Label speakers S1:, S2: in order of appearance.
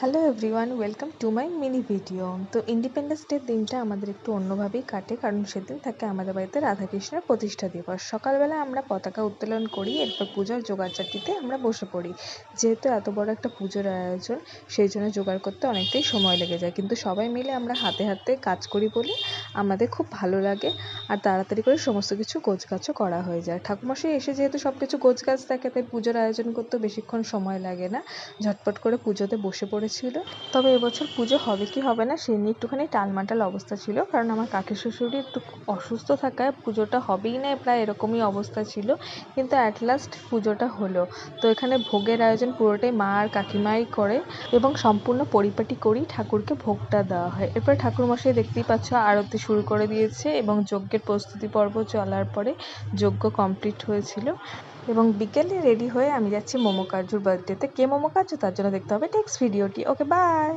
S1: Hello everyone, welcome to my mini video. তো independence day দিনটা আমাদের একটু অন্যভাবেই কাটে, কারণ সেদিন থাকে আমাদের বাড়িতে রাধাকৃষ্ণের প্রতিষ্ঠা দিবস। সকালবেলা আমরা পতাকা উত্তোলন করি, এরপর পুজোর জোগাড়জাটিতে আমরা বসে পড়ি। যেহেতু এত বড় একটা পুজোর আয়োজন, সেই জন্য জোগাড় করতে অনেকটাই সময় লেগে যায়, কিন্তু সবাই মিলে আমরা হাতে হাতে কাজ করি বলে আমাদের খুব ভালো লাগে, আর তাড়াতাড়ি করে সমস্ত কিছু গোছগাছও করা হয়ে যায়। ঠাকুরমশাই এসে যেহেতু সব কিছু গোছগাছ থাকে, তাই পুজোর আয়োজন করতেও বেশিক্ষণ সময় লাগে না, ঝটপট করে পুজোতে বসে পড়েছিল। তবে এবছর পুজো হবে কি হবে না সেই নিয়ে একটুখানি টালমাটাল অবস্থা ছিল, কারণ আমার কাকি শ্বশুরই একটু অসুস্থ থাকায় পুজোটা হবেই না, প্রায় এরকমই অবস্থা ছিল। কিন্তু অ্যাট লাস্ট পুজোটা হলো। তো এখানে ভোগের আয়োজন পুরোটাই মা আর কাকিমাই করে, এবং সম্পূর্ণ পরিপাটি করেই ঠাকুরকে ভোগটা দেওয়া হয়। এরপর ঠাকুরমশাই দেখতেই পাচ্ছ আরতি শুরু করে দিয়েছে, এবং যজ্ঞের প্রস্তুতি পর্ব চলার পরে যজ্ঞ কমপ্লিট হয়েছিল। এবং বিকেলে রেডি হয়ে আমি যাচ্ছি মোমো কার্জুর বার্থডেতে। কে মোমো কার্জু তার জন্য দেখতে হবে নেক্সট ভিডিওটি। ওকে, বাই।